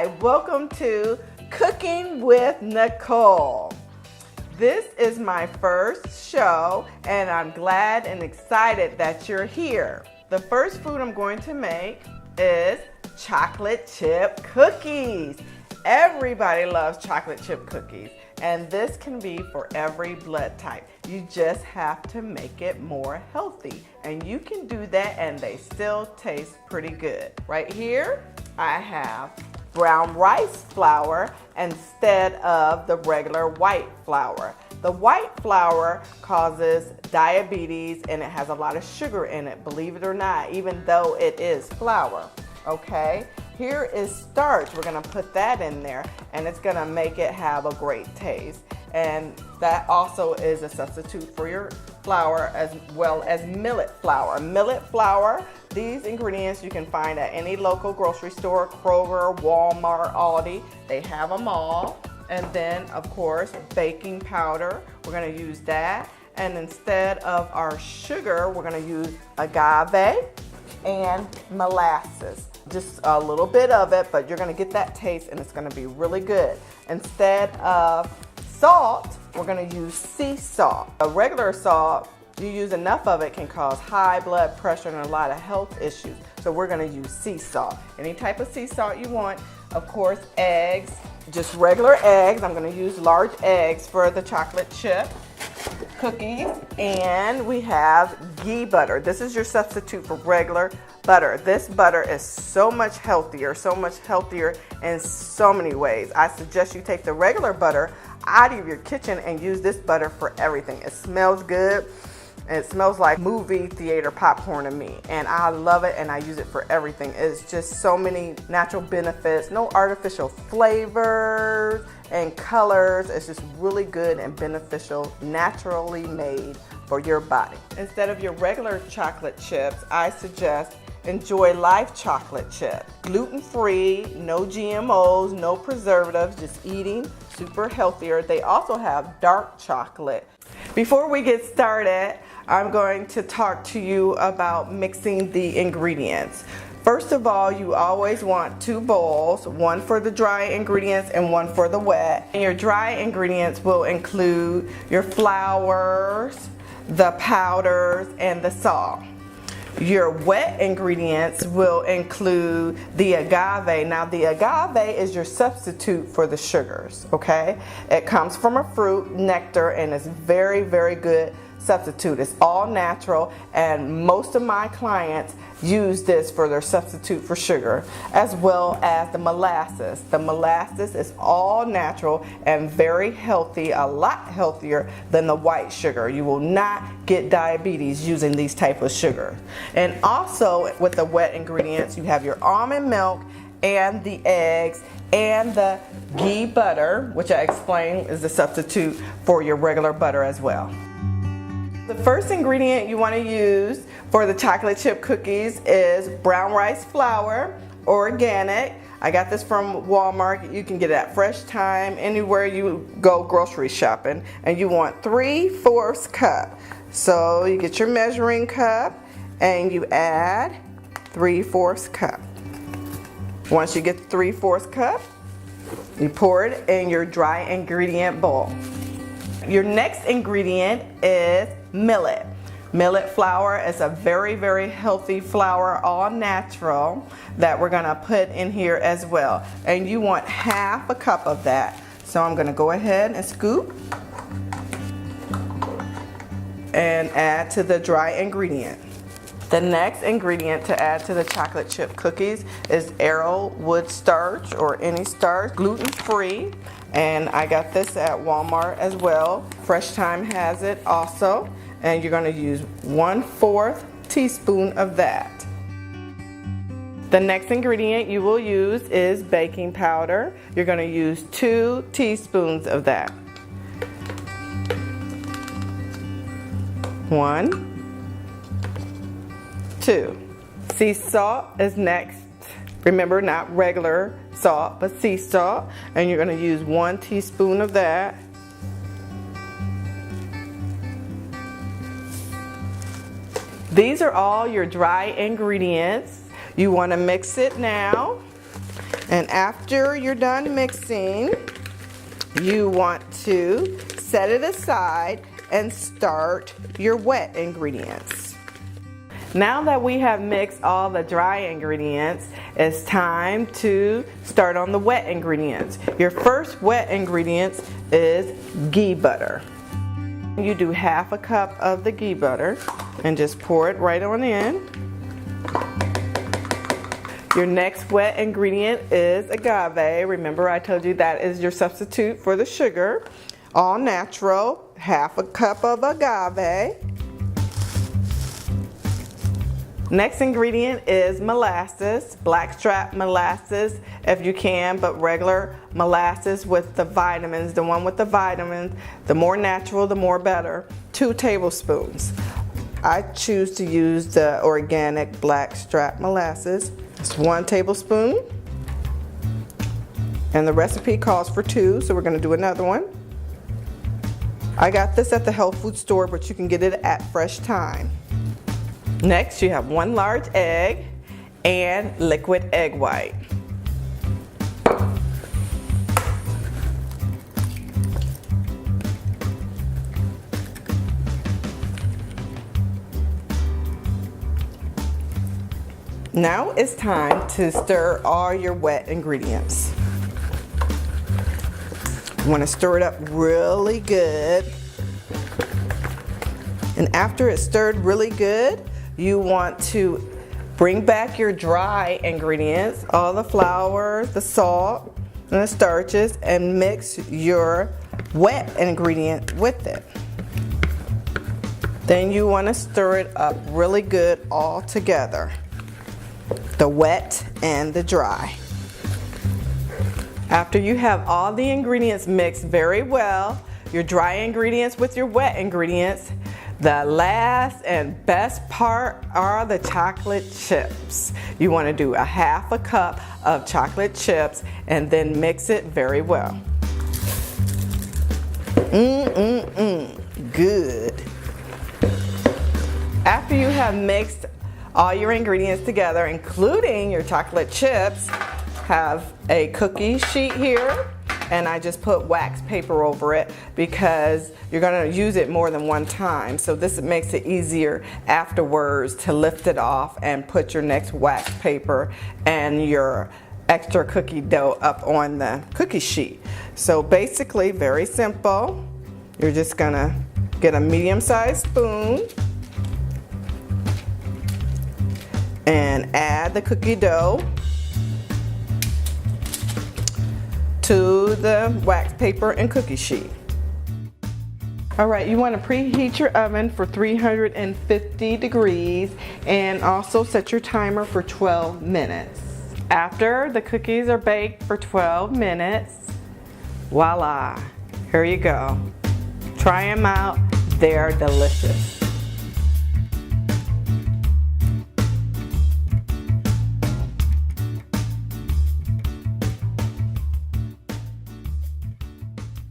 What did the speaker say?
Hi, welcome to Cooking with Nicole. This is my first show and I'm glad and excited that you're here. The first food I'm going to make is chocolate chip cookies. Everybody loves chocolate chip cookies and this can be for every blood type. You just have to make it more healthy and you can do that and they still taste pretty good. Right here I have brown rice flour instead of the regular white flour. The white flour causes diabetes and it has a lot of sugar in it, believe it or not, even though it is flour, okay? Here is starch. We're gonna put that in there and it's gonna make it have a great taste. And that also is a substitute for your flour as well as millet flour. Millet flour, these ingredients you can find at any local grocery store, Kroger, Walmart, Aldi. They have them all. And then, of course, baking powder. We're gonna use that. And instead of our sugar, we're gonna use agave and molasses. Just a little bit of it, but you're gonna get that taste and it's gonna be really good. Instead of salt, we're gonna use sea salt. A regular salt, you use enough of it can cause high blood pressure and a lot of health issues. So we're gonna use sea salt. Any type of sea salt you want. Of course, eggs, just regular eggs. I'm gonna use large eggs for the chocolate chip cookies. And we have ghee butter. This is your substitute for regular butter. This butter is so much healthier in so many ways. I suggest you take the regular butter out of your kitchen and use this butter for everything. It smells good. It smells like movie theater popcorn to me and I love it and I use it for everything. It's just so many natural benefits, no artificial flavors and colors. It's just really good and beneficial, naturally made for your body. Instead of your regular chocolate chips, I suggest Enjoy Life chocolate chip. Gluten-free, no GMOs, no preservatives, just eating super healthier. They also have dark chocolate. Before we get started, I'm going to talk to you about mixing the ingredients. First of all, you always want 2 bowls, one for the dry ingredients and one for the wet. And your dry ingredients will include your flours, the powders, and the salt. Your wet ingredients will include the agave. Now the agave is your substitute for the sugars, okay? It comes from a fruit, nectar, and it's very, very good substitute. It's all natural and most of my clients use this for their substitute for sugar, as well as the molasses. The molasses is all natural and very healthy, a lot healthier than the white sugar. You will not get diabetes using these type of sugar. And also with the wet ingredients, you have your almond milk and the eggs and the ghee butter, which I explained is the substitute for your regular butter as well. The first ingredient you want to use for the chocolate chip cookies is brown rice flour, organic. I got this from Walmart. You can get it at Fresh Time, anywhere you go grocery shopping. And you want 3/4 cup. So you get your measuring cup and you add 3/4 cup. Once you get the 3/4 cup, you pour it in your dry ingredient bowl. Your next ingredient is millet. Millet flour is a very, very healthy flour, all natural, that we're gonna put in here as well. And you want 1/2 cup of that. So I'm gonna go ahead and scoop and add to the dry ingredient. The next ingredient to add to the chocolate chip cookies is arrowwood starch or any starch, gluten-free. And I got this at Walmart as well. Fresh Time has it also. And you're gonna use 1/4 teaspoon of that. The next ingredient you will use is baking powder. You're gonna use 2 teaspoons of that. 1, 2. Sea salt is next. Remember, not regular salt, but sea salt. And you're gonna use 1 teaspoon of that. These are all your dry ingredients. You want to mix it now And after you're done mixing, you want to set it aside and start your wet ingredients. Now that we have mixed all the dry ingredients, it's time to start on the wet ingredients. Your first wet ingredient is ghee butter. You do half a cup of the ghee butter and just pour it right on in. Your next wet ingredient is agave. Remember, I told you that is your substitute for the sugar. All natural, half a cup of agave. Next ingredient is molasses, blackstrap molasses if you can, but regular molasses with the vitamins, the one with the vitamins, the more natural, the more better. 2 tablespoons. I choose to use the organic blackstrap molasses. It's 1 tablespoon. And the recipe calls for 2, so we're going to do another one. I got this at the health food store, but you can get it at Fresh Thyme. Next, you have 1 large egg and liquid egg white. Now it's time to stir all your wet ingredients. You want to stir it up really good. And after it's stirred really good, you want to bring back your dry ingredients, all the flour, the salt, and the starches, and mix your wet ingredient with it. Then you want to stir it up really good all together, the wet and the dry. After you have all the ingredients mixed very well, your dry ingredients with your wet ingredients, the last and best part are the chocolate chips. You want to do a half a cup of chocolate chips and then mix it very well. Good. After you have mixed all your ingredients together, including your chocolate chips, have a cookie sheet here, and I just put wax paper over it because you're going to use it more than one time. So this makes it easier afterwards to lift it off and put your next wax paper and your extra cookie dough up on the cookie sheet. So basically, very simple. You're just going to get a medium-sized spoon and add the cookie dough to the wax paper and cookie sheet. All right, you want to preheat your oven for 350 degrees and also set your timer for 12 minutes. After the cookies are baked for 12 minutes, voila, here you go. Try them out, they're delicious.